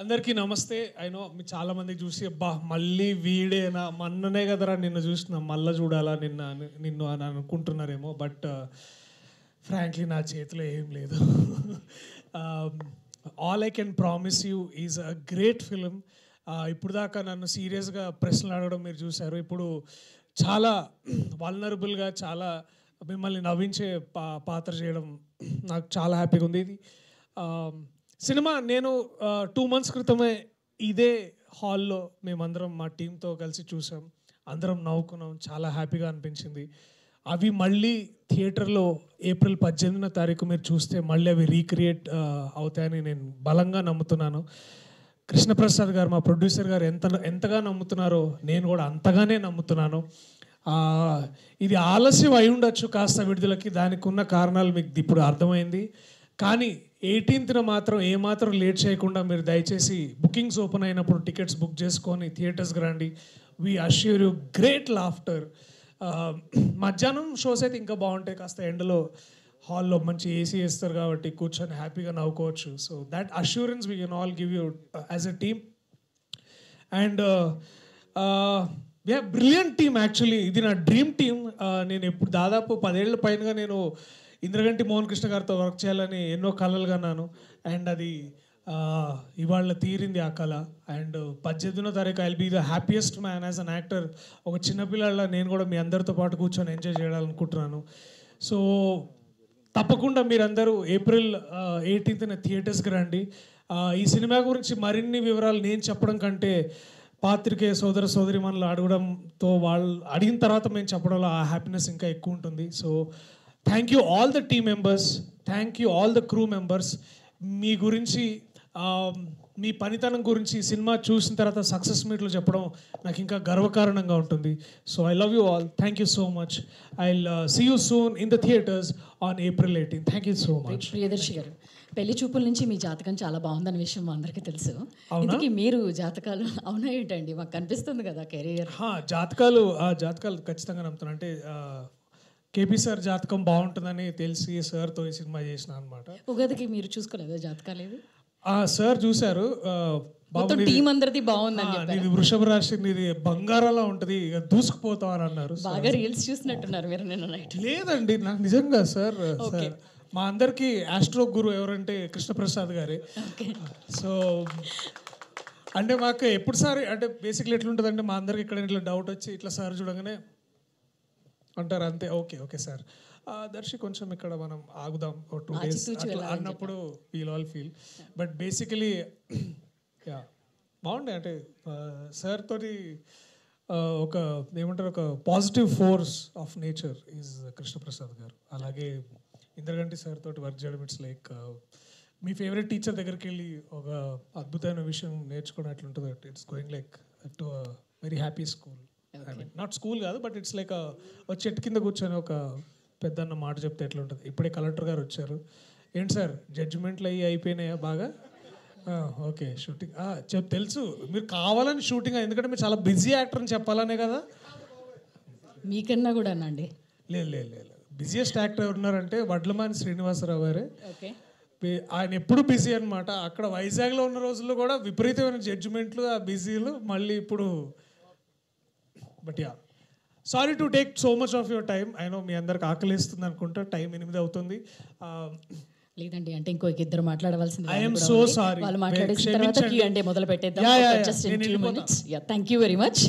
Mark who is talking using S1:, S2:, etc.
S1: అందరికీ నమస్తే. అయినో మీ చాలామందికి చూసి అబ్బా మళ్ళీ వీడేనా మొన్ననే కదరా నిన్ను చూసిన మళ్ళీ చూడాలా నిన్ను అని అనుకుంటున్నారేమో. బట్ ఫ్రాంక్లీ నా చేతిలో ఏం లేదు. All I can promise you is a great film. ఇప్పుడు దాకా నన్ను సీరియస్గా ప్రశ్నలు అడగడం మీరు చూశారు. ఇప్పుడు చాలా వల్నరబుల్గా చాలా మిమ్మల్ని నవ్వించే పాత్ర చేయడం నాకు చాలా హ్యాపీగా ఉంది. ఇది సినిమా నేను 2 months క్రితమే ఇదే హాల్లో మేమందరం మా టీంతో కలిసి చూసాం. అందరం నవ్వుకున్నాం, చాలా హ్యాపీగా అనిపించింది. అవి మళ్ళీ థియేటర్లో April 18 మీరు చూస్తే మళ్ళీ అవి రీక్రియేట్ అవుతాయని నేను బలంగా నమ్ముతున్నాను. కృష్ణప్రసాద్ గారు మా ప్రొడ్యూసర్ గారు ఎంతగా నమ్ముతున్నారో నేను కూడా అంతగానే నమ్ముతున్నాను. ఇది ఆలస్యం అయి ఉండొచ్చు కాస్త విడుదలకి, దానికి ఉన్న కారణాలు మీకు ఇప్పుడు అర్థమైంది. కానీ 18th మాత్రం ఏమాత్రం లేట్ చేయకుండా మీరు దయచేసి బుకింగ్స్ ఓపెన్ అయినప్పుడు టికెట్స్ బుక్ చేసుకొని థియేటర్స్కి రండి. We assure you great laughter. మధ్యాహ్నం షోస్ అయితే ఇంకా బాగుంటాయి, కాస్త ఎండలో హాల్లో మంచి ఏసీ వేస్తారు కాబట్టి కూర్చొని హ్యాపీగా నవ్వుకోవచ్చు. So that assurance we can all give you as a team. And brilliant team. Actually ఇది నా డ్రీమ్ టీమ్. నేను ఎప్పుడు దాదాపు 10 ఏళ్ల పైనగా నేను ఇంద్రగంటి మోహన్ కృష్ణ గారితో వర్క్ చేయాలని ఎన్నో కళలు కన్నాను. అండ్ అది ఇవాళ తీరింది ఆ కళ. అండ్ 18వ I'll be the happiest man as an actor. ఒక చిన్నపిల్లల నేను కూడా మీ అందరితో పాటు కూర్చొని ఎంజాయ్ చేయాలనుకుంటున్నాను. సో తప్పకుండా మీరందరూ April 18th థియేటర్స్కి రండి. ఈ సినిమా గురించి మరిన్ని వివరాలు నేను చెప్పడం కంటే పాత్రికేయ సోదర సోదరిమణులు అడగడంతో వాళ్ళు అడిగిన తర్వాత మేము చెప్పడంలో ఆ హ్యాపీనెస్ ఇంకా ఎక్కువ ఉంటుంది. So thank you all the team members, thank you all the crew members. మీ గురించి మీ పనితనం గురించి సినిమా చూసిన తర్వాత సక్సెస్ మీట్లో చెప్పడం నాకు ఇంకా గర్వకారణంగా ఉంటుంది. So I love you all. Thank you so much. I will see you soon in the theatres on April 18. Thank you so much.
S2: Priyadarshi garu, పెళ్లి చూపుల నుంచి మీ జాతకం చాలా బాగుందన్న విషయం మా అందరికీ తెలుసు. ఇందుకే మీరు జాతకాలు అవునా ఏంటండి? మాకు కనిపిస్తుంది కదా కెరీర్.
S1: జాతకాలు ఖచ్చితంగా నమ్ముతాను. అంటే కేపీ సార్ జాతకం బాగుంటుందని తెలిసి సార్తో ఈ సినిమా చేసిన అనమాట.
S2: ఉగాదికి మీరు చూసుకోలేదా జాతకాలు?
S1: సార్ చూశారు.
S2: టీం అందరిది బాగుందని చెప్పారు.
S1: ఇది వృషభ రాశి, ఇది బంగారంలా ఉంటుంది, ఇక దూసుకుపోతావు అని అన్నారు.
S2: బాగా రీల్స్ చూసినట్టున్నారు మీరు నిన్న నైట్.
S1: లేదండి, నాకు నిజంగా సార్ మా అందరికి ఆస్ట్రో గురు ఎవరంటే కృష్ణప్రసాద్ గారే. సో అంటే మాకు ఎప్పుడు సార్ అంటే బేసిక్లీ ఎట్లుంటుందంటే మా అందరికి ఇక్కడ ఇట్లా డౌట్ వచ్చి ఇట్లా సార్ చూడగానే అంటారు అంతే, ఓకే సార్ దర్శి కొంచెం ఇక్కడ మనం ఆగుదాం 2 days అన్నప్పుడు we'll all feel. But basically బాగుండే. అంటే సార్ తోటి ఒక ఏమంటారు, ఒక positive force of nature is Krishnaprasad గారు. అలాగే ఇంద్రగంటి సార్ తోటి వర్క్ చేయడం it's like me favourite teacher దగ్గరికి వెళ్ళి ఒక అద్భుతమైన విషయం నేర్చుకోవడం ఎట్లుంటుంది. It's going like to very happy school. I mean not school కాదు, బట్ ఇట్స్ లైక్ ఒక చెట్టు కింద కూర్చొని ఒక పెద్దన్న మాట చెప్తే ఎట్లా ఉంటుంది. ఇప్పుడే కలెక్టర్ గారు వచ్చారు. ఏంటి సార్ జడ్జిమెంట్లు అయిపోయినాయా బాగా? ఓకే షూటింగ్ తెలుసు మీరు కావాలని షూటింగ్, ఎందుకంటే మీరు చాలా బిజీ యాక్టర్ అని చెప్పాలనే కదా.
S2: మీకన్నా కూడా అండి.
S1: లేదు బిజియెస్ట్ యాక్టర్ ఎవరున్నారంటే వడ్లమాని శ్రీనివాసరావు గారే. ఆయన ఎప్పుడు బిజీ అనమాట. అక్కడ వైజాగ్లో ఉన్న రోజుల్లో కూడా విపరీతమైన జడ్జిమెంట్లు, ఆ బిజీలు. మళ్ళీ ఇప్పుడు but sorry to take so much of your time. I know మీ అందరికి ఆకలిస్తుంది అనుకుంటా, టైం 8 అవుతుంది.
S2: లేదండి, అంటే ఇంకో 2 మాట్లాడవలసింది.
S1: I am so sorry.
S2: వాళ్ళు మాట్లాడేసిన తర్వాత అంటే మొదలు పెట్టేద్దాం. Thank you very much.